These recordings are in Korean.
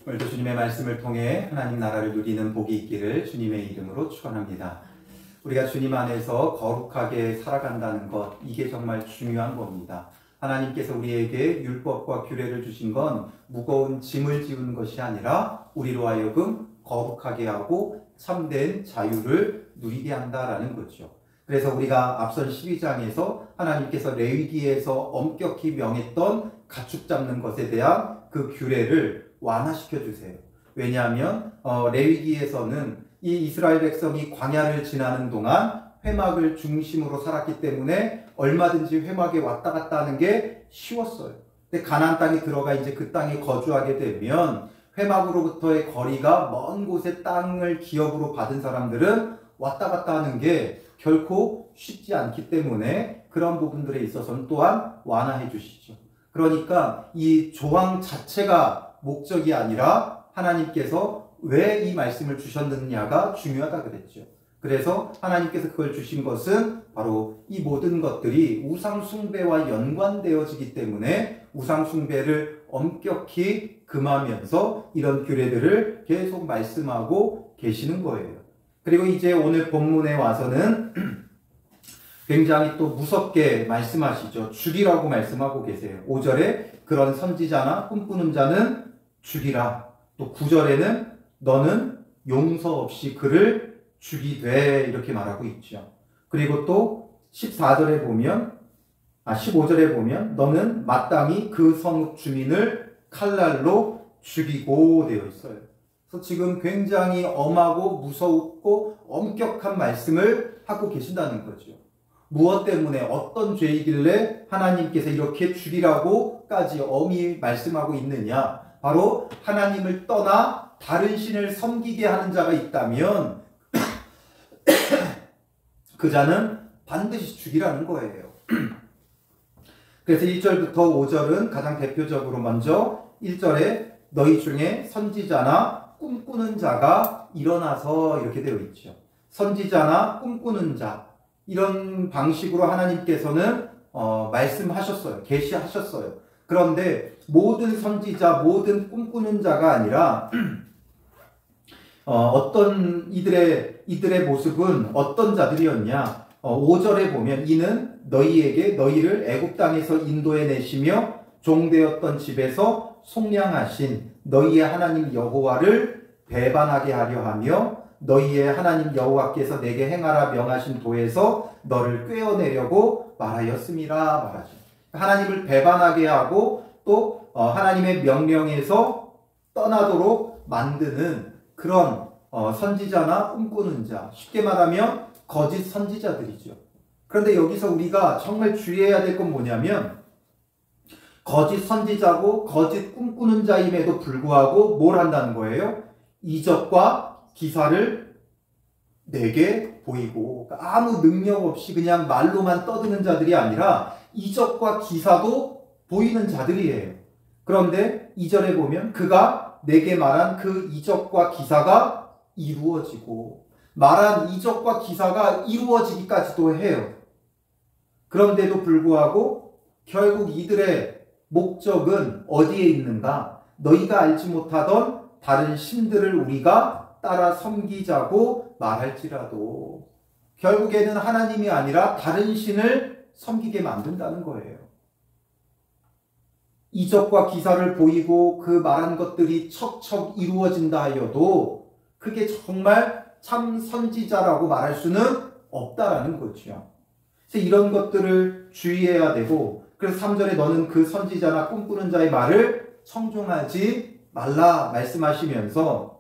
오늘도 주님의 말씀을 통해 하나님 나라를 누리는 복이 있기를 주님의 이름으로 축원합니다. 우리가 주님 안에서 거룩하게 살아간다는 것, 이게 정말 중요한 겁니다. 하나님께서 우리에게 율법과 규례를 주신 건 무거운 짐을 지우는 것이 아니라 우리로 하여금 거룩하게 하고 참된 자유를 누리게 한다라는 거죠. 그래서 우리가 앞선 12장에서 하나님께서 레위기에서 엄격히 명했던 가축 잡는 것에 대한 그 규례를 완화시켜 주세요. 왜냐하면 레위기에서는 이 이스라엘 백성이 광야를 지나는 동안 회막을 중심으로 살았기 때문에 얼마든지 회막에 왔다 갔다 하는 게 쉬웠어요. 근데 가나안 땅에 들어가 이제 그 땅에 거주하게 되면 회막으로부터의 거리가 먼 곳에 땅을 기업으로 받은 사람들은 왔다 갔다 하는 게 결코 쉽지 않기 때문에 그런 부분들에 있어서는 또한 완화해 주시죠. 그러니까 이 조항 자체가 목적이 아니라 하나님께서 왜 이 말씀을 주셨느냐가 중요하다 그랬죠. 그래서 하나님께서 그걸 주신 것은 바로 이 모든 것들이 우상 숭배와 연관되어지기 때문에 우상 숭배를 엄격히 금하면서 이런 규례들을 계속 말씀하고 계시는 거예요. 그리고 이제 오늘 본문에 와서는 굉장히 또 무섭게 말씀하시죠. 죽이라고 말씀하고 계세요. 5절에 그런 선지자나 꿈꾸는 자는 죽이라. 또 9절에는 너는 용서 없이 그를 죽이되 이렇게 말하고 있죠. 그리고 또 15절에 보면 너는 마땅히 그 성읍 주민을 칼날로 죽이고 되어 있어요. 그래서 지금 굉장히 엄하고 무섭고 엄격한 말씀을 하고 계신다는 거죠. 무엇 때문에 어떤 죄이길래 하나님께서 이렇게 죽이라고까지 엄히 말씀하고 있느냐? 바로 하나님을 떠나 다른 신을 섬기게 하는 자가 있다면 그 자는 반드시 죽이라는 거예요. 그래서 1절부터 5절은 가장 대표적으로 먼저 1절에 너희 중에 선지자나 꿈꾸는 자가 일어나서 이렇게 되어 있죠. 선지자나 꿈꾸는 자, 이런 방식으로 하나님께서는 말씀하셨어요. 계시하셨어요. 그런데 모든 선지자, 모든 꿈꾸는 자가 아니라 어떤 이들의 모습은 어떤 자들이었냐? 5절에 보면 이는 너희를 애굽 땅에서 인도해 내시며 종되었던 집에서 속량하신 너희의 하나님 여호와를 배반하게 하려 하며 너희의 하나님 여호와께서 내게 행하라 명하신 도에서 너를 꿰어내려고 말하였음이라 말하죠. 하나님을 배반하게 하고 또 하나님의 명령에서 떠나도록 만드는 그런 선지자나 꿈꾸는 자, 쉽게 말하면 거짓 선지자들이죠. 그런데 여기서 우리가 정말 주의해야 될 건 뭐냐면 거짓 선지자고 거짓 꿈꾸는 자임에도 불구하고 뭘 한다는 거예요? 이적과 기사를 내게 보이고, 아무 능력 없이 그냥 말로만 떠드는 자들이 아니라 이적과 기사도 보이는 자들이에요. 그런데 2절에 보면 그가 내게 말한 그 이적과 기사가 이루어지고, 말한 이적과 기사가 이루어지기까지도 해요. 그런데도 불구하고 결국 이들의 목적은 어디에 있는가? 너희가 알지 못하던 다른 신들을 우리가 따라 섬기자고 말할지라도 결국에는 하나님이 아니라 다른 신을 섬기게 만든다는 거예요. 이적과 기사를 보이고 그 말한 것들이 척척 이루어진다 하여도 그게 정말 참 선지자라고 말할 수는 없다라는 거죠. 그래서 이런 것들을 주의해야 되고, 그래서 3절에 너는 그 선지자나 꿈꾸는 자의 말을 청종하지 말라 말씀하시면서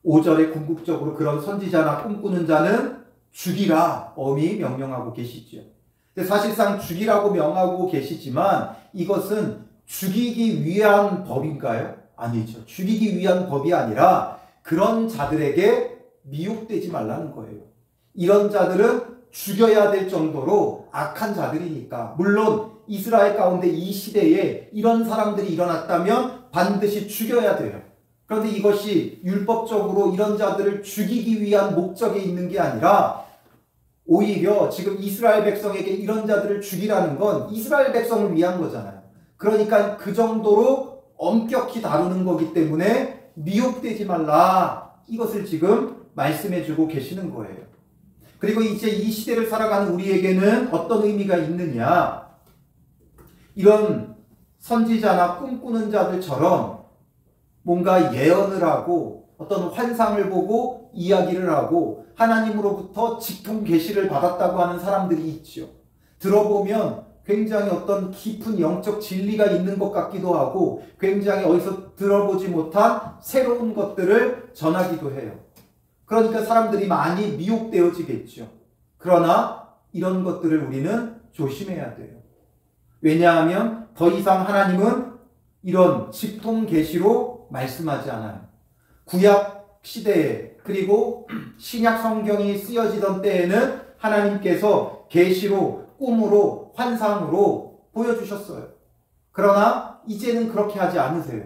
5절에 궁극적으로 그런 선지자나 꿈꾸는 자는 죽이라 엄히 명령하고 계시죠. 근데 사실상 죽이라고 명하고 계시지만 이것은 죽이기 위한 법인가요? 아니죠. 죽이기 위한 법이 아니라 그런 자들에게 미혹되지 말라는 거예요. 이런 자들은 죽여야 될 정도로 악한 자들이니까. 물론 이스라엘 가운데 이 시대에 이런 사람들이 일어났다면 반드시 죽여야 돼요. 그런데 이것이 율법적으로 이런 자들을 죽이기 위한 목적이 있는 게 아니라 오히려 지금 이스라엘 백성에게 이런 자들을 죽이라는 건 이스라엘 백성을 위한 거잖아요. 그러니까 그 정도로 엄격히 다루는 거기 때문에 미혹되지 말라. 이것을 지금 말씀해 주고 계시는 거예요. 그리고 이제 이 시대를 살아가는 우리에게는 어떤 의미가 있느냐. 이런 선지자나 꿈꾸는 자들처럼 뭔가 예언을 하고 어떤 환상을 보고 이야기를 하고 하나님으로부터 직통 계시를 받았다고 하는 사람들이 있죠. 들어보면 굉장히 어떤 깊은 영적 진리가 있는 것 같기도 하고 굉장히 어디서 들어보지 못한 새로운 것들을 전하기도 해요. 그러니까 사람들이 많이 미혹되어지겠죠. 그러나 이런 것들을 우리는 조심해야 돼요. 왜냐하면 더 이상 하나님은 이런 직통 계시로 말씀하지 않아요. 구약 시대에 그리고 신약 성경이 쓰여지던 때에는 하나님께서 계시로, 꿈으로, 환상으로 보여주셨어요. 그러나 이제는 그렇게 하지 않으세요.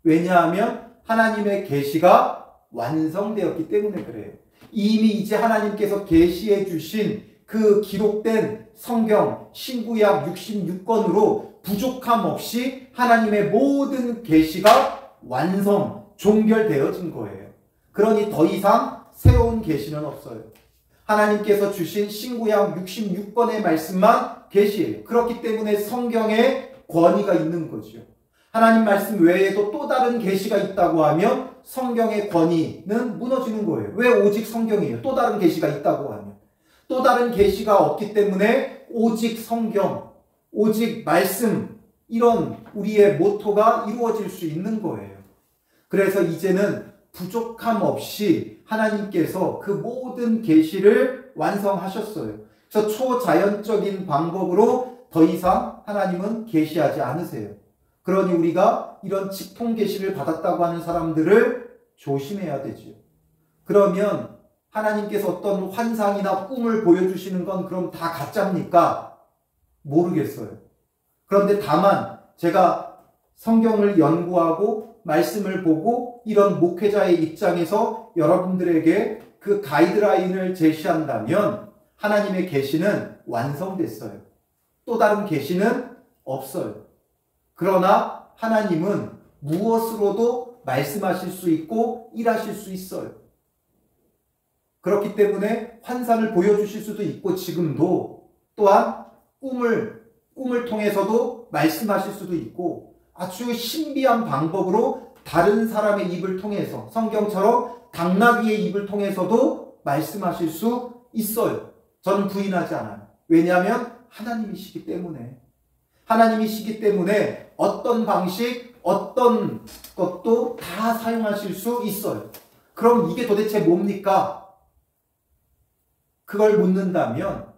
왜냐하면 하나님의 계시가 완성되었기 때문에 그래요. 이미 이제 하나님께서 계시해 주신 그 기록된 성경 신구약 66권으로 부족함 없이 하나님의 모든 계시가 완성, 종결되어진 거예요. 그러니 더 이상 새로운 계시는 없어요. 하나님께서 주신 신구약 66권의 말씀만 계시예요. 그렇기 때문에 성경에 권위가 있는 거죠. 하나님 말씀 외에도 또 다른 계시가 있다고 하면 성경의 권위는 무너지는 거예요. 왜 오직 성경이에요? 또 다른 계시가 있다고 하면. 또 다른 계시가 없기 때문에 오직 성경, 오직 말씀, 이런 우리의 모토가 이루어질 수 있는 거예요. 그래서 이제는 부족함 없이 하나님께서 그 모든 계시를 완성하셨어요. 그래서 초자연적인 방법으로 더 이상 하나님은 계시하지 않으세요. 그러니 우리가 이런 직통 계시를 받았다고 하는 사람들을 조심해야 되죠. 그러면 하나님께서 어떤 환상이나 꿈을 보여주시는 건 그럼 다 가짜입니까? 모르겠어요. 그런데 다만 제가 성경을 연구하고 말씀을 보고 이런 목회자의 입장에서 여러분들에게 그 가이드라인을 제시한다면 하나님의 계시는 완성됐어요. 또 다른 계시는 없어요. 그러나 하나님은 무엇으로도 말씀하실 수 있고 일하실 수 있어요. 그렇기 때문에 환상을 보여주실 수도 있고 지금도 또한 꿈을 통해서도 말씀하실 수도 있고 아주 신비한 방법으로 다른 사람의 입을 통해서 성경처럼 당나귀의 입을 통해서도 말씀하실 수 있어요. 저는 부인하지 않아요. 왜냐하면 하나님이시기 때문에. 하나님이시기 때문에 어떤 방식, 어떤 것도 다 사용하실 수 있어요. 그럼 이게 도대체 뭡니까? 그걸 묻는다면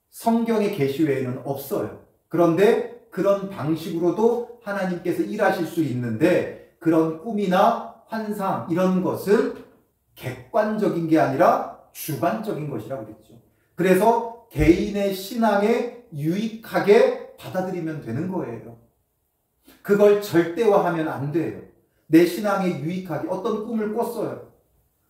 성경의 계시 외에는 없어요. 그런데 그런 방식으로도 하나님께서 일하실 수 있는데 그런 꿈이나 환상 이런 것은 객관적인 게 아니라 주관적인 것이라고 그랬죠. 그래서 개인의 신앙에 유익하게 받아들이면 되는 거예요. 그걸 절대화하면 안 돼요. 내 신앙에 유익하게 어떤 꿈을 꿨어요.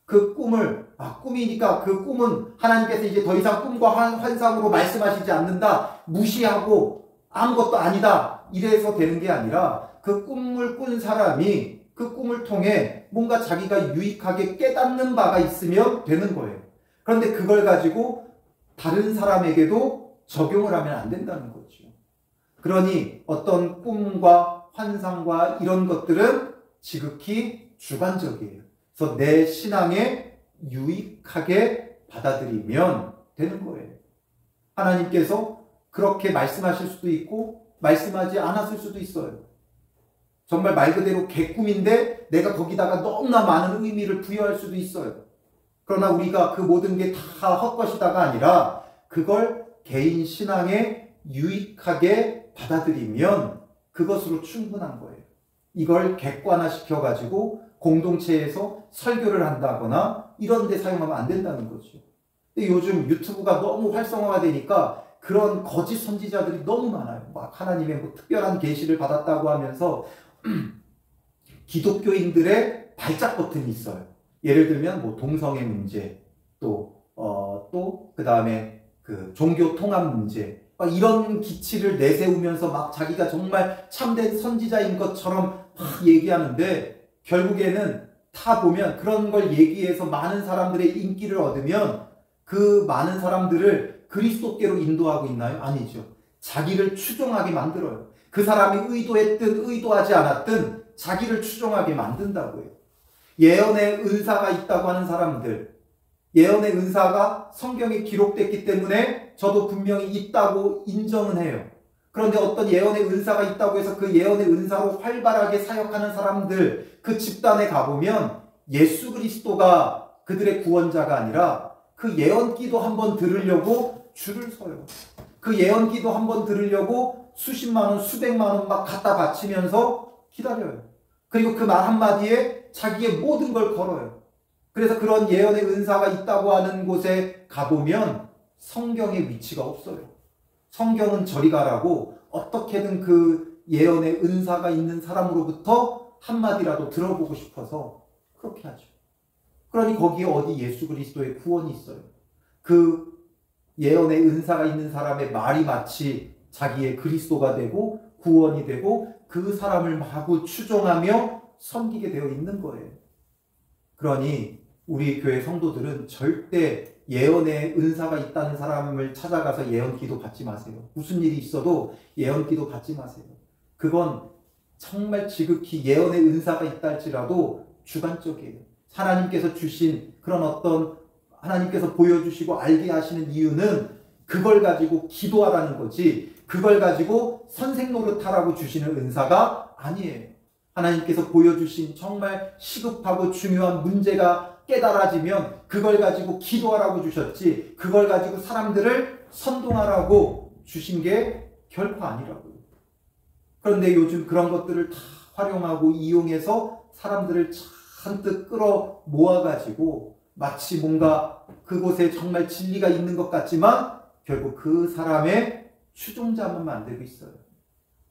그 꿈을 꿈이니까 그 꿈은 하나님께서 이제 더 이상 꿈과 환상으로 말씀하시지 않는다. 무시하고 아무것도 아니다. 이래서 되는 게 아니라 그 꿈을 꾼 사람이 그 꿈을 통해 뭔가 자기가 유익하게 깨닫는 바가 있으면 되는 거예요. 그런데 그걸 가지고 다른 사람에게도 적용을 하면 안 된다는 거죠. 그러니 어떤 꿈과 환상과 이런 것들은 지극히 주관적이에요. 그래서 내 신앙에 유익하게 받아들이면 되는 거예요. 하나님께서 그렇게 말씀하실 수도 있고 말씀하지 않았을 수도 있어요. 정말 말 그대로 개꿈인데 내가 거기다가 너무나 많은 의미를 부여할 수도 있어요. 그러나 우리가 그 모든 게 다 헛것이다가 아니라 그걸 개인 신앙에 유익하게 받아들이면 그것으로 충분한 거예요. 이걸 객관화시켜가지고 공동체에서 설교를 한다거나 이런 데 사용하면 안 된다는 거죠. 근데 요즘 유튜브가 너무 활성화가 되니까 그런 거짓 선지자들이 너무 많아요. 막 하나님의 뭐 특별한 계시를 받았다고 하면서 기독교인들의 발작 버튼이 있어요. 예를 들면 뭐 동성애 문제, 또 그 다음에 그 종교 통합 문제, 막 이런 기치를 내세우면서 막 자기가 정말 참된 선지자인 것처럼 막 얘기하는데 결국에는 다 보면 그런 걸 얘기해서 많은 사람들의 인기를 얻으면 그 많은 사람들을 그리스도께로 인도하고 있나요? 아니죠. 자기를 추종하게 만들어요. 그 사람이 의도했든 의도하지 않았든 자기를 추종하게 만든다고요. 예언의 은사가 있다고 하는 사람들, 예언의 은사가 성경에 기록됐기 때문에 저도 분명히 있다고 인정은 해요. 그런데 어떤 예언의 은사가 있다고 해서 그 예언의 은사로 활발하게 사역하는 사람들, 그 집단에 가보면 예수 그리스도가 그들의 구원자가 아니라 그 예언기도 한번 들으려고 줄을 서요. 그 예언기도 한번 들으려고 수십만 원, 수백만 원 막 갖다 바치면서 기다려요. 그리고 그 말 한마디에 자기의 모든 걸 걸어요. 그래서 그런 예언의 은사가 있다고 하는 곳에 가보면 성경의 위치가 없어요. 성경은 저리 가라고 어떻게든 그 예언의 은사가 있는 사람으로부터 한마디라도 들어보고 싶어서 그렇게 하죠. 그러니 거기에 어디 예수 그리스도의 구원이 있어요. 그 예언의 은사가 있는 사람의 말이 마치 자기의 그리스도가 되고 구원이 되고 그 사람을 마구 추종하며 섬기게 되어 있는 거예요. 그러니 우리 교회 성도들은 절대 예언의 은사가 있다는 사람을 찾아가서 예언기도 받지 마세요. 무슨 일이 있어도 예언기도 받지 마세요. 그건 정말 지극히 예언의 은사가 있다 할지라도 주관적이에요. 하나님께서 주신 그런 어떤 하나님께서 보여주시고 알게 하시는 이유는 그걸 가지고 기도하라는 거지, 그걸 가지고 선생 노릇하라고 주시는 은사가 아니에요. 하나님께서 보여주신 정말 시급하고 중요한 문제가 깨달아지면 그걸 가지고 기도하라고 주셨지, 그걸 가지고 사람들을 선동하라고 주신 게 결코 아니라고요. 그런데 요즘 그런 것들을 다 활용하고 이용해서 사람들을 잔뜩 끌어 모아가지고 마치 뭔가 그곳에 정말 진리가 있는 것 같지만 결국 그 사람의 추종자만 만들고 있어요.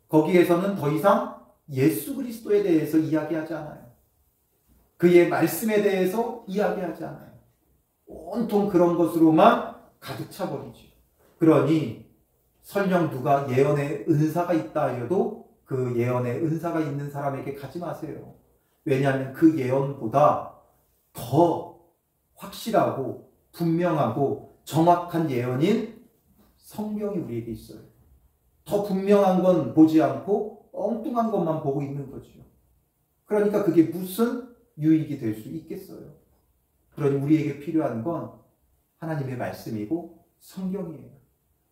거기에서는 더 이상 예수 그리스도에 대해서 이야기하지 않아요. 그의 말씀에 대해서 이야기하지 않아요. 온통 그런 것으로만 가득 차버리죠. 그러니 설령 누가 예언의 은사가 있다 해도 그 예언의 은사가 있는 사람에게 가지 마세요. 왜냐하면 그 예언보다 더 확실하고 분명하고 정확한 예언인 성경이 우리에게 있어요. 더 분명한 건 보지 않고 엉뚱한 것만 보고 있는 거죠. 그러니까 그게 무슨 유익이 될 수 있겠어요. 그러니 우리에게 필요한 건 하나님의 말씀이고 성경이에요.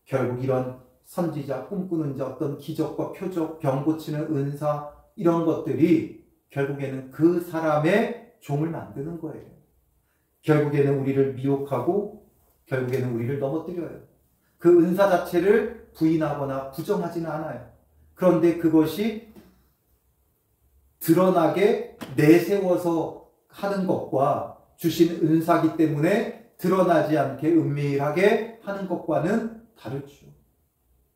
결국 이런 선지자, 꿈꾸는 자, 어떤 기적과 표적, 병 고치는 은사, 이런 것들이 결국에는 그 사람의 종을 만드는 거예요. 결국에는 우리를 미혹하고 결국에는 우리를 넘어뜨려요. 그 은사 자체를 부인하거나 부정하지는 않아요. 그런데 그것이 드러나게 내세워서 하는 것과 주신 은사기 때문에 드러나지 않게 은밀하게 하는 것과는 다르죠.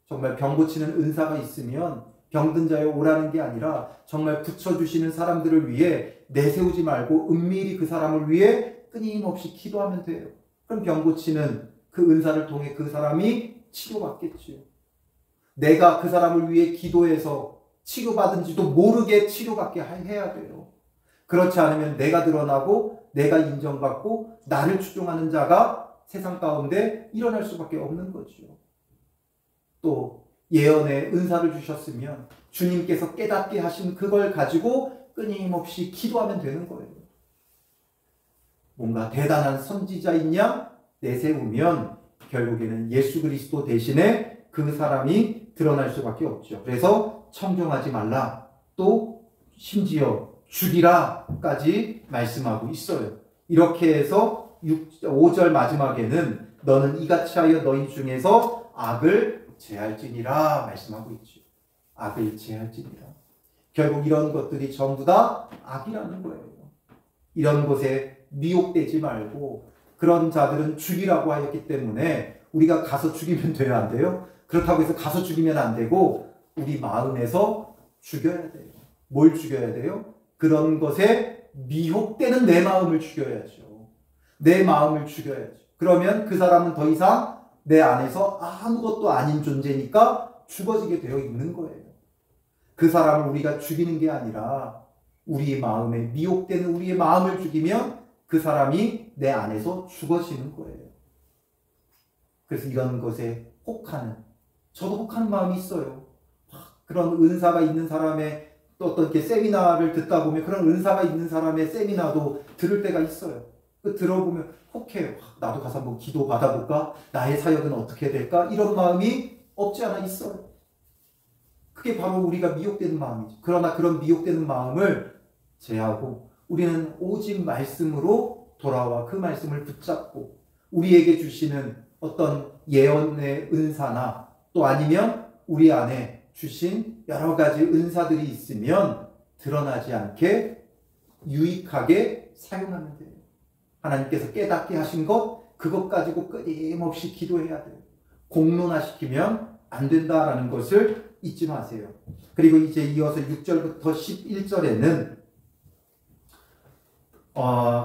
정말 병 고치는 은사가 있으면 병든 자여 오라는 게 아니라 정말 붙여주시는 사람들을 위해 내세우지 말고 은밀히 그 사람을 위해 끊임없이 기도하면 돼요. 그럼 병 고치는 그 은사를 통해 그 사람이 치료받겠죠. 내가 그 사람을 위해 기도해서 치료받은지도 모르게 치료받게 해야 돼요. 그렇지 않으면 내가 드러나고 내가 인정받고 나를 추종하는 자가 세상 가운데 일어날 수밖에 없는 거죠. 또 예언의 은사를 주셨으면 주님께서 깨닫게 하신 그걸 가지고 끊임없이 기도하면 되는 거예요. 뭔가 대단한 선지자인 양 내세우면 결국에는 예수 그리스도 대신에 그 사람이 드러날 수밖에 없죠. 그래서 청종하지 말라, 또 심지어 죽이라까지 말씀하고 있어요. 이렇게 해서 5절 마지막에는 너는 이같이 하여 너희 중에서 악을 제할지니라 말씀하고 있죠. 악을 제할지니라. 결국 이런 것들이 전부 다 악이라는 거예요. 이런 것에 미혹되지 말고, 그런 자들은 죽이라고 하였기 때문에 우리가 가서 죽이면 돼요, 안 돼요? 그렇다고 해서 가서 죽이면 안 되고 우리 마음에서 죽여야 돼요. 뭘 죽여야 돼요? 그런 것에 미혹되는 내 마음을 죽여야죠. 내 마음을 죽여야죠. 그러면 그 사람은 더 이상 내 안에서 아무것도 아닌 존재니까 죽어지게 되어 있는 거예요. 그 사람을 우리가 죽이는 게 아니라 우리의 마음에 미혹되는 우리의 마음을 죽이면 그 사람이 내 안에서 죽어지는 거예요. 그래서 이런 것에 혹하는, 저도 혹하는 마음이 있어요. 그런 은사가 있는 사람의 또 어떤 이렇게 세미나를 듣다 보면 그런 은사가 있는 사람의 세미나도 들을 때가 있어요. 들어보면 혹해요. 나도 가서 한번 기도 받아볼까? 나의 사역은 어떻게 될까? 이런 마음이 없지 않아 있어요. 그게 바로 우리가 미혹되는 마음이죠. 그러나 그런 미혹되는 마음을 제하고 우리는 오직 말씀으로 돌아와 그 말씀을 붙잡고 우리에게 주시는 어떤 예언의 은사나 또 아니면 우리 안에 주신 여러 가지 은사들이 있으면 드러나지 않게 유익하게 사용하면 돼요. 하나님께서 깨닫게 하신 것, 그것 가지고 끊임없이 기도해야 돼요. 공론화시키면 안 된다라는 것을 잊지 마세요. 그리고 이제 이어서 6절부터 11절에는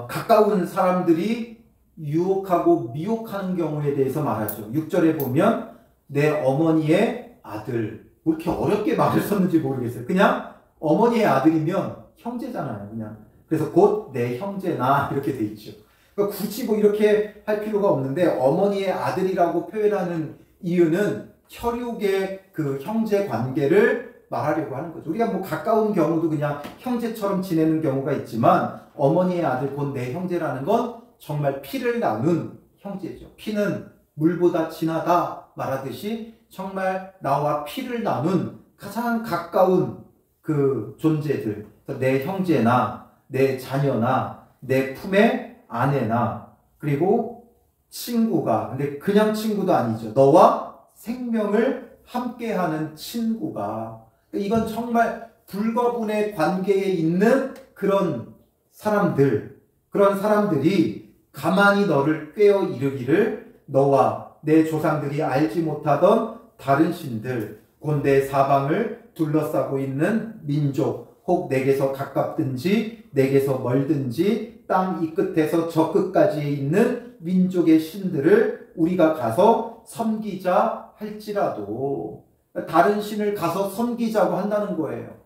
가까운 사람들이 유혹하고 미혹하는 경우에 대해서 말하죠. 6절에 보면 내 어머니의 아들, 뭐 이렇게 어렵게 말을 썼는지 모르겠어요. 그냥 어머니의 아들이면 형제잖아요. 그냥. 그래서 곧 내 형제나 이렇게 돼 있죠. 그러니까 굳이 뭐 이렇게 할 필요가 없는데 어머니의 아들이라고 표현하는 이유는 혈육의 그 형제 관계를 말하려고 하는 거죠. 우리가 뭐 가까운 경우도 그냥 형제처럼 지내는 경우가 있지만 어머니의 아들 곧 내 형제라는 건 정말 피를 나눈 형제죠. 피는 물보다 진하다 말하듯이 정말 나와 피를 나눈 가장 가까운 그 존재들, 내 형제나 내 자녀나 내 품의 아내나 그리고 친구가, 근데 그냥 친구도 아니죠. 너와 생명을 함께하는 친구가, 이건 정말 불가분의 관계에 있는 그런 사람들, 그런 사람들이 가만히 너를 꿰어 이르기를 너와 내 조상들이 알지 못하던 다른 신들, 곧 내 사방을 둘러싸고 있는 민족, 혹 내게서 가깝든지 내게서 멀든지 땅 이 끝에서 저 끝까지에 있는 민족의 신들을 우리가 가서 섬기자 할지라도, 다른 신을 가서 섬기자고 한다는 거예요.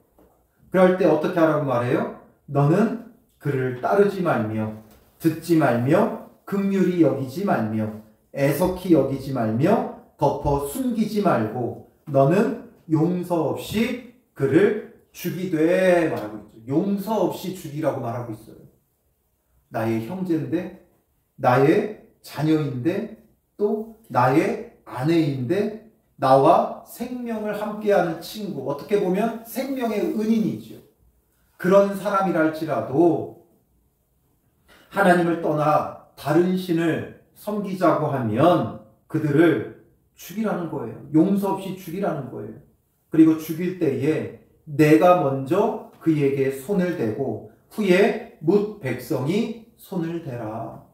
그럴 때 어떻게 하라고 말해요? 너는 그를 따르지 말며 듣지 말며 긍휼히 여기지 말며 애석히 여기지 말며 덮어 숨기지 말고 너는 용서 없이 그를 죽이되 말하고 있죠. 용서 없이 죽이라고 말하고 있어요. 나의 형제인데, 나의 자녀인데, 또 나의 아내인데, 나와 생명을 함께하는 친구, 어떻게 보면 생명의 은인이죠. 그런 사람이라 할지라도 하나님을 떠나 다른 신을 섬기자고 하면 그들을 죽이라는 거예요. 용서 없이 죽이라는 거예요. 그리고 죽일 때에 내가 먼저 그에게 손을 대고 후에 뭇 백성이 손을 대라.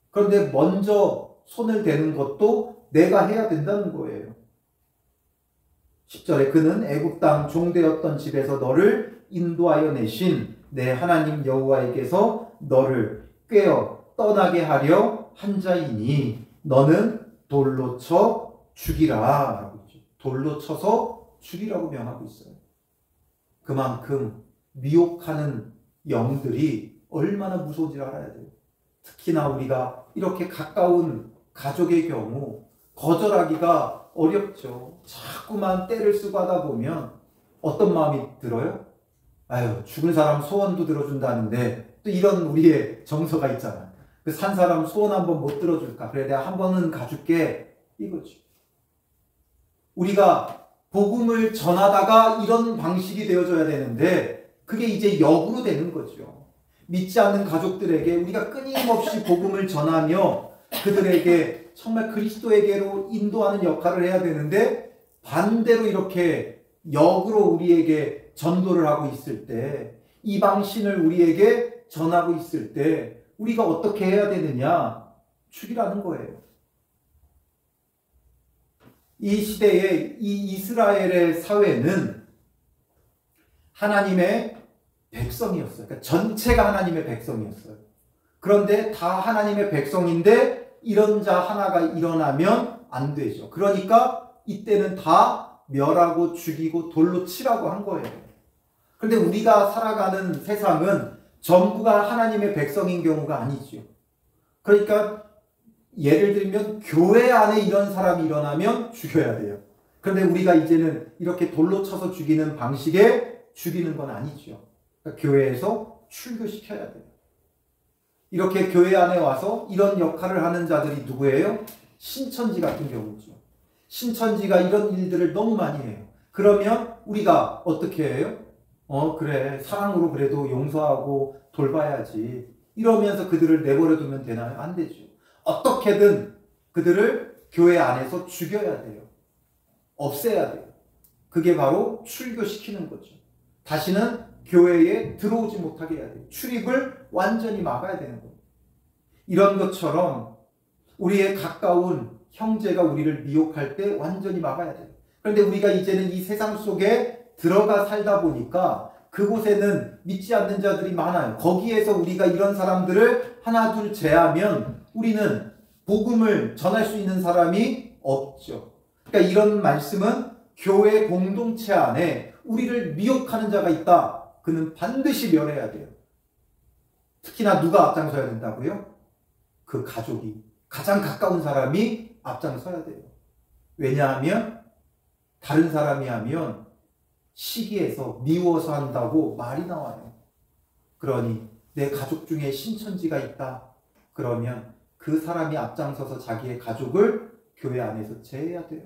그런데 먼저 손을 대는 것도 내가 해야 된다는 거예요. 10절에 그는 애굽 땅 종되었던 집에서 너를 인도하여 내신 내 하나님 여호와에게서 너를 꿰어 떠나게 하려 한 자이니 너는 돌로 쳐 죽이라 라고 있죠. 돌로 쳐서 죽이라고 명하고 있어요. 그만큼 미혹하는 영들이 얼마나 무서운지를 알아야 돼요. 특히나 우리가 이렇게 가까운 가족의 경우 거절하기가 어렵죠. 자꾸만 때를 쓰고 하다 보면 어떤 마음이 들어요? 아유, 죽은 사람 소원도 들어준다는데 또 이런 우리의 정서가 있잖아요. 그 산 사람 소원 한번 못 들어줄까? 그래 내가 한 번은 가줄게. 이거죠. 우리가 복음을 전하다가 이런 방식이 되어져야 되는데 그게 이제 역으로 되는 거죠. 믿지 않는 가족들에게 우리가 끊임없이 복음을 전하며 그들에게 정말 그리스도에게로 인도하는 역할을 해야 되는데 반대로 이렇게 역으로 우리에게 전도를 하고 있을 때, 이방신을 우리에게 전하고 있을 때 우리가 어떻게 해야 되느냐? 죽이라는 거예요. 이 시대의 이 이스라엘의 사회는 하나님의 백성이었어요. 그러니까 전체가 하나님의 백성이었어요. 그런데 다 하나님의 백성인데 이런 자 하나가 일어나면 안 되죠. 그러니까 이때는 다 멸하고 죽이고 돌로 치라고 한 거예요. 그런데 우리가 살아가는 세상은 전부가 하나님의 백성인 경우가 아니죠. 그러니까 예를 들면 교회 안에 이런 사람이 일어나면 죽여야 돼요. 그런데 우리가 이제는 이렇게 돌로 쳐서 죽이는 방식에 죽이는 건 아니죠. 그러니까 교회에서 출교시켜야 돼요. 이렇게 교회 안에 와서 이런 역할을 하는 자들이 누구예요? 신천지 같은 경우죠. 신천지가 이런 일들을 너무 많이 해요. 그러면 우리가 어떻게 해요? 그래, 사랑으로 그래도 용서하고 돌봐야지. 이러면서 그들을 내버려 두면 되나요? 안 되죠. 어떻게든 그들을 교회 안에서 죽여야 돼요. 없애야 돼요. 그게 바로 출교시키는 거죠. 다시는 교회에 들어오지 못하게 해야 돼요. 출입을 완전히 막아야 되는 거예요. 이런 것처럼 우리의 가까운 형제가 우리를 미혹할 때 완전히 막아야 돼요. 그런데 우리가 이제는 이 세상 속에 들어가 살다 보니까 그곳에는 믿지 않는 자들이 많아요. 거기에서 우리가 이런 사람들을 하나 둘 제하면 우리는 복음을 전할 수 있는 사람이 없죠. 그러니까 이런 말씀은 교회 공동체 안에 우리를 미혹하는 자가 있다. 그는 반드시 멸해야 돼요. 특히나 누가 앞장서야 된다고요? 그 가족이, 가장 가까운 사람이 앞장서야 돼요. 왜냐하면 다른 사람이 하면 시기해서 미워서 한다고 말이 나와요. 그러니 내 가족 중에 신천지가 있다. 그러면 그 사람이 앞장서서 자기의 가족을 교회 안에서 제해야 돼요.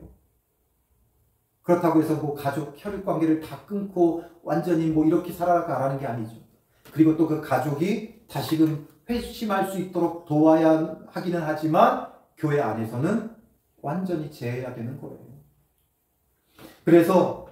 그렇다고 해서 뭐 가족 혈육관계를 다 끊고 완전히 뭐 이렇게 살아가라는 게 아니죠. 그리고 또 그 가족이 다시금 회심할 수 있도록 도와야 하기는 하지만 교회 안에서는 완전히 제해야 되는 거예요. 그래서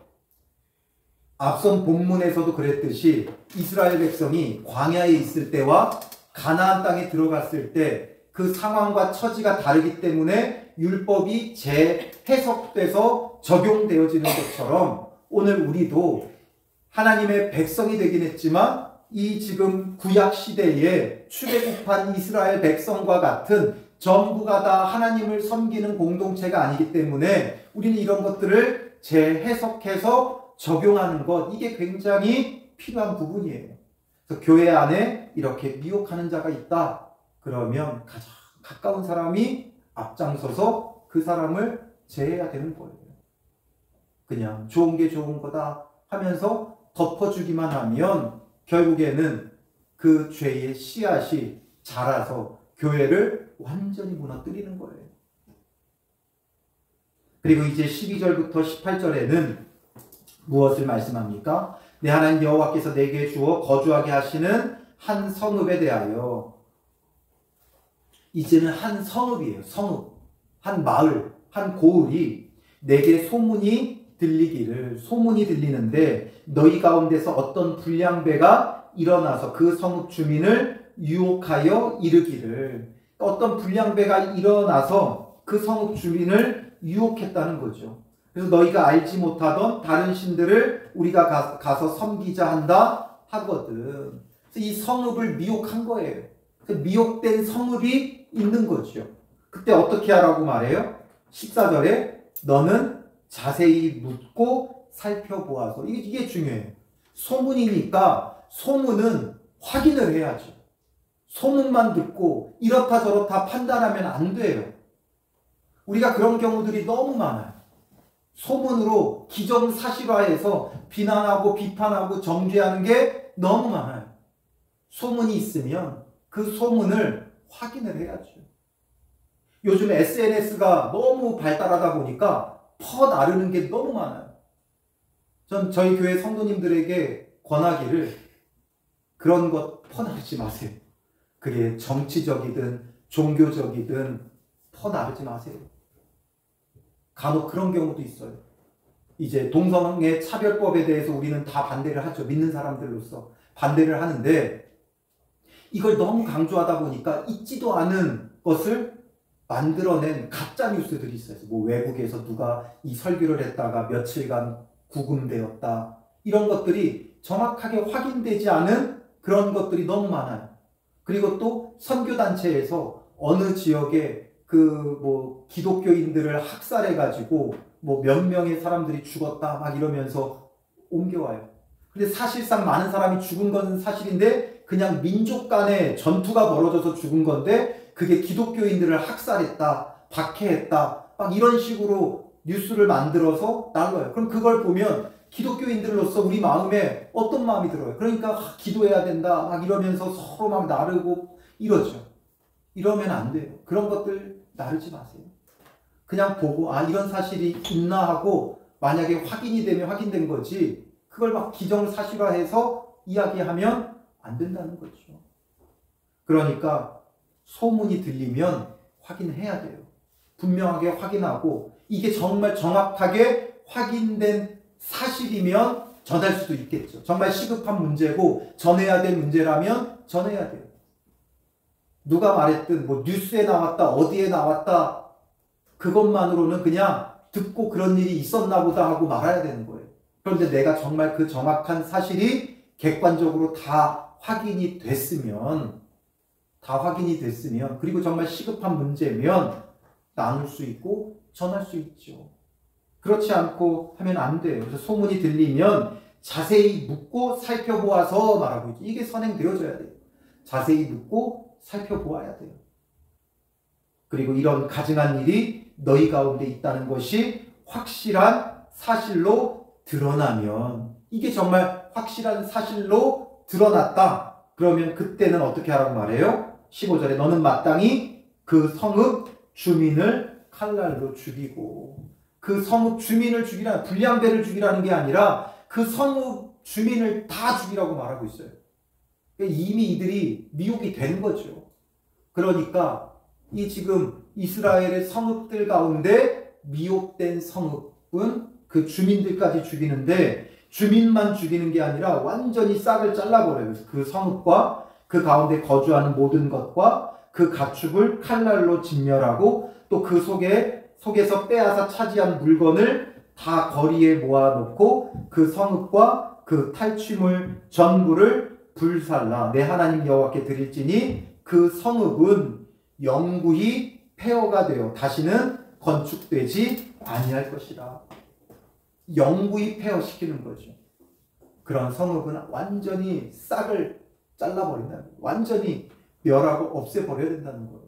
앞선 본문에서도 그랬듯이 이스라엘 백성이 광야에 있을 때와 가나안 땅에 들어갔을 때 그 상황과 처지가 다르기 때문에 율법이 재해석돼서 적용되어지는 것처럼 오늘 우리도 하나님의 백성이 되긴 했지만 이 지금 구약 시대에 출애굽한 이스라엘 백성과 같은 전부가 다 하나님을 섬기는 공동체가 아니기 때문에 우리는 이런 것들을 재해석해서 적용하는 것, 이게 굉장히 필요한 부분이에요. 그래서 교회 안에 이렇게 미혹하는 자가 있다. 그러면 가장 가까운 사람이 앞장서서 그 사람을 제해야 되는 거예요. 그냥 좋은 게 좋은 거다 하면서 덮어주기만 하면 결국에는 그 죄의 씨앗이 자라서 교회를 완전히 무너뜨리는 거예요. 그리고 이제 12절부터 18절에는 무엇을 말씀합니까? 내 하나님 여호와께서 내게 주어 거주하게 하시는 한 성읍에 대하여. 이제는 한 성읍이에요. 성읍. 한 마을, 한 고을이 내게 소문이 들리는데 너희 가운데서 어떤 불량배가 일어나서 그 성읍 주민을 유혹하여 이르기를. 어떤 불량배가 일어나서 그 성읍 주민을 유혹했다는 거죠. 그래서 너희가 알지 못하던 다른 신들을 우리가 가서 섬기자 한다 하거든. 그래서 이 성읍을 미혹한 거예요. 미혹된 성읍이 있는 거죠. 그때 어떻게 하라고 말해요? 14절에 너는 자세히 묻고 살펴보아서. 이게 중요해요. 소문이니까 소문은 확인을 해야죠. 소문만 듣고 이렇다 저렇다 판단하면 안 돼요. 우리가 그런 경우들이 너무 많아요. 소문으로 기정사실화해서 비난하고 비판하고 정죄하는 게 너무 많아요. 소문이 있으면 그 소문을 확인을 해야죠. 요즘 SNS가 너무 발달하다 보니까 퍼나르는 게 너무 많아요. 전 저희 교회 성도님들에게 권하기를 그런 것 퍼나르지 마세요. 그게 정치적이든 종교적이든 퍼나르지 마세요. 간혹 그런 경우도 있어요. 이제 동성애 차별법에 대해서 우리는 다 반대를 하죠. 믿는 사람들로서 반대를 하는데 이걸 너무 강조하다 보니까 있지도 않은 것을 만들어낸 가짜 뉴스들이 있어요. 뭐 외국에서 누가 이 설교를 했다가 며칠간 구금되었다. 이런 것들이 정확하게 확인되지 않은 그런 것들이 너무 많아요. 그리고 또 선교단체에서 어느 지역에 기독교인들을 학살해가지고 몇 명의 사람들이 죽었다 막 이러면서 옮겨와요. 근데 사실상 많은 사람이 죽은 건 사실인데 그냥 민족 간의 전투가 벌어져서 죽은 건데 그게 기독교인들을 학살했다, 박해했다 막 이런 식으로 뉴스를 만들어서 날라요. 그럼 그걸 보면 기독교인들로서 우리 마음에 어떤 마음이 들어요? 그러니까 기도해야 된다 막 이러면서 서로 막 나르고 이러죠. 이러면 안 돼요. 그런 것들 나르지 마세요. 그냥 보고 이런 사실이 있나 하고 만약에 확인이 되면 확인된 거지 그걸 막 기정사실화해서 이야기하면 안 된다는 거죠. 그러니까 소문이 들리면 확인해야 돼요. 분명하게 확인하고 이게 정말 정확하게 확인된 사실이면 전할 수도 있겠죠. 정말 시급한 문제고 전해야 될 문제라면 전해야 돼요. 누가 말했든 뉴스에 나왔다 어디에 나왔다 그것만으로는 그냥 듣고 그런 일이 있었나 보다 하고 말아야 되는 거예요. 그런데 내가 정말 그 정확한 사실이 객관적으로 다 확인이 됐으면 그리고 정말 시급한 문제면 나눌 수 있고 전할 수 있죠. 그렇지 않고 하면 안 돼요. 그래서 소문이 들리면 자세히 묻고 살펴보아서 말하고 있죠. 이게 선행되어져야 돼요. 자세히 묻고 살펴보아야 돼요. 그리고 이런 가증한 일이 너희 가운데 있다는 것이 확실한 사실로 드러나면 이게 정말 확실한 사실로 드러났다. 그러면 그때는 어떻게 하라고 말해요? 15절에 너는 마땅히 그 성읍 주민을 칼날로 죽이고 그 성읍 주민을 죽이라는 불량배를 죽이라는 게 아니라 그 성읍 주민을 다 죽이라고 말하고 있어요. 이미 이들이 미혹이 된 거죠. 그러니까 이 지금 이스라엘의 성읍들 가운데 미혹된 성읍은 그 주민들까지 죽이는데 주민만 죽이는 게 아니라 완전히 싹을 잘라버려요. 그 성읍과 그 가운데 거주하는 모든 것과 그 가축을 칼날로 진멸하고 또 그 속에서 빼앗아 차지한 물건을 다 거리에 모아놓고 그 성읍과 그 탈취물 전부를 불살라 내 하나님 여호와께 드릴지니 그 성읍은 영구히 폐허가 되어 다시는 건축되지 아니할 것이라. 영구히 폐허시키는 거죠. 그런 성읍은 완전히 싹을 잘라버린다는 거예요. 완전히 멸하고 없애버려야 된다는 거예요.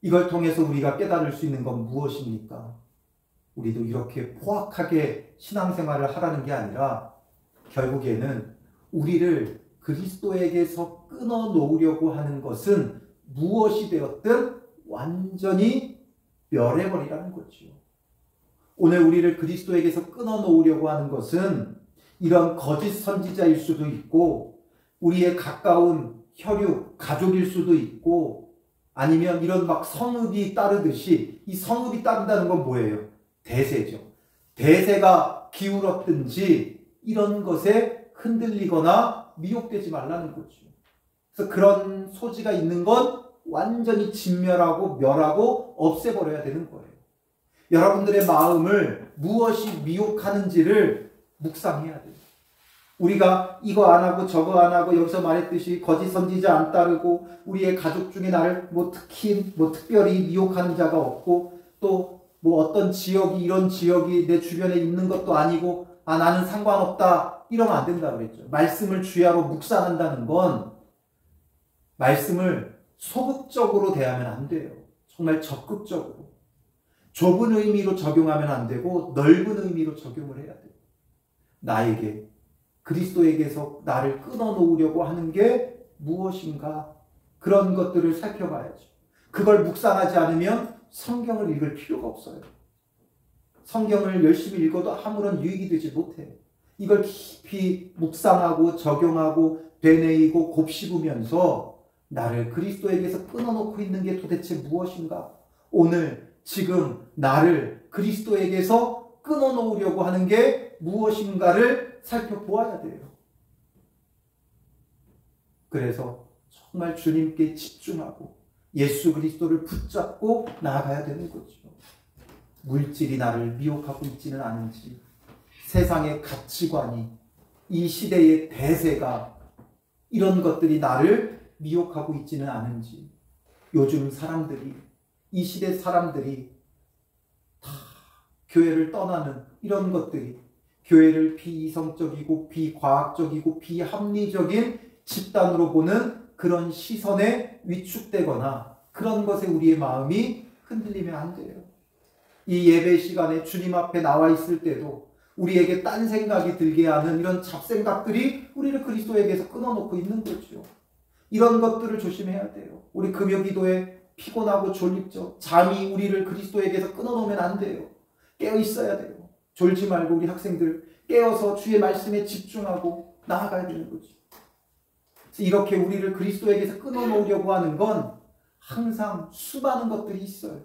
이걸 통해서 우리가 깨달을 수 있는 건 무엇입니까? 우리도 이렇게 포악하게 신앙생활을 하라는 게 아니라 결국에는 우리를 그리스도에게서 끊어놓으려고 하는 것은 무엇이 되었든 완전히 멸해버리라는 거죠. 오늘 우리를 그리스도에게서 끊어놓으려고 하는 것은 이런 거짓 선지자일 수도 있고 우리의 가까운 혈육, 가족일 수도 있고 아니면 이런 막 성읍이 따르듯이 이 성읍이 따른다는 건 뭐예요? 대세죠. 대세가 기울었든지 이런 것에 흔들리거나 미혹되지 말라는 거죠. 그래서 그런 소지가 있는 건 완전히 진멸하고 멸하고 없애버려야 되는 거예요. 여러분들의 마음을 무엇이 미혹하는지를 묵상해야 돼요. 우리가 이거 안 하고 저거 안 하고 여기서 말했듯이 거짓 선지자 안 따르고 우리의 가족 중에 나를 특별히 미혹하는 자가 없고 또 어떤 지역이 이런 지역이 내 주변에 있는 것도 아니고 나는 상관없다 이러면 안 된다고 그랬죠. 말씀을 주야로 묵상한다는 건 말씀을 소극적으로 대하면 안 돼요. 정말 적극적으로. 좁은 의미로 적용하면 안 되고 넓은 의미로 적용을 해야 돼요. 나에게 그리스도에게서 나를 끊어놓으려고 하는 게 무엇인가 그런 것들을 살펴봐야죠. 그걸 묵상하지 않으면 성경을 읽을 필요가 없어요. 성경을 열심히 읽어도 아무런 유익이 되지 못해요. 이걸 깊이 묵상하고 적용하고 되뇌이고 곱씹으면서 나를 그리스도에게서 끊어놓고 있는 게 도대체 무엇인가? 오늘 지금 나를 그리스도에게서 끊어놓으려고 하는 게 무엇인가를 살펴보아야 돼요. 그래서 정말 주님께 집중하고 예수 그리스도를 붙잡고 나아가야 되는 거죠. 물질이 나를 미혹하고 있지는 않은지, 세상의 가치관이, 이 시대의 대세가 이런 것들이 나를 미혹하고 있지는 않은지, 요즘 사람들이 이 시대 사람들이 다 교회를 떠나는 이런 것들이 교회를 비이성적이고 비과학적이고 비합리적인 집단으로 보는 그런 시선에 위축되거나 그런 것에 우리의 마음이 흔들리면 안 돼요. 이 예배 시간에 주님 앞에 나와 있을 때도 우리에게 딴 생각이 들게 하는 이런 잡생각들이 우리를 그리스도에게서 끊어놓고 있는 거죠. 이런 것들을 조심해야 돼요. 우리 금요 기도에 피곤하고 졸립죠. 잠이 우리를 그리스도에게서 끊어놓으면 안 돼요. 깨어 있어야 돼요. 졸지 말고 우리 학생들 깨어서 주의 말씀에 집중하고 나아가야 되는 거죠. 그래서 이렇게 우리를 그리스도에게서 끊어놓으려고 하는 건 항상 수많은 것들이 있어요.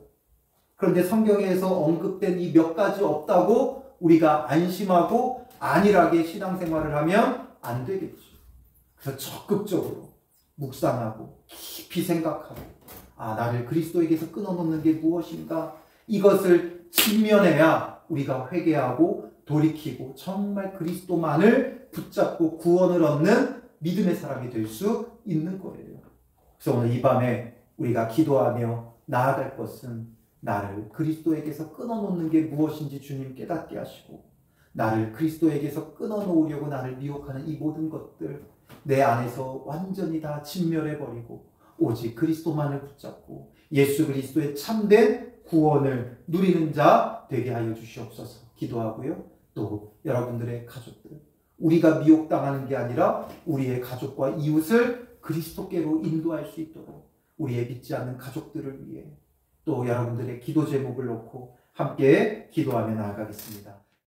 그런데 성경에서 언급된 이 몇 가지 없다고 우리가 안심하고 안일하게 신앙생활을 하면 안 되겠죠. 그래서 적극적으로 묵상하고 깊이 생각하고 나를 그리스도에게서 끊어놓는 게 무엇인가, 이것을 직면해야 우리가 회개하고 돌이키고 정말 그리스도만을 붙잡고 구원을 얻는 믿음의 사람이 될 수 있는 거예요. 그래서 오늘 이 밤에 우리가 기도하며 나아갈 것은 나를 그리스도에게서 끊어놓는 게 무엇인지 주님 깨닫게 하시고, 나를 그리스도에게서 끊어놓으려고 나를 미혹하는 이 모든 것들 내 안에서 완전히 다 진멸해버리고 오직 그리스도만을 붙잡고 예수 그리스도의 참된 구원을 누리는 자 되게 하여 주시옵소서 기도하고요. 또 여러분들의 가족들, 우리가 미혹당하는 게 아니라 우리의 가족과 이웃을 그리스도께로 인도할 수 있도록 우리의 믿지 않는 가족들을 위해 또 여러분들의 기도 제목을 놓고 함께 기도하며 나아가겠습니다.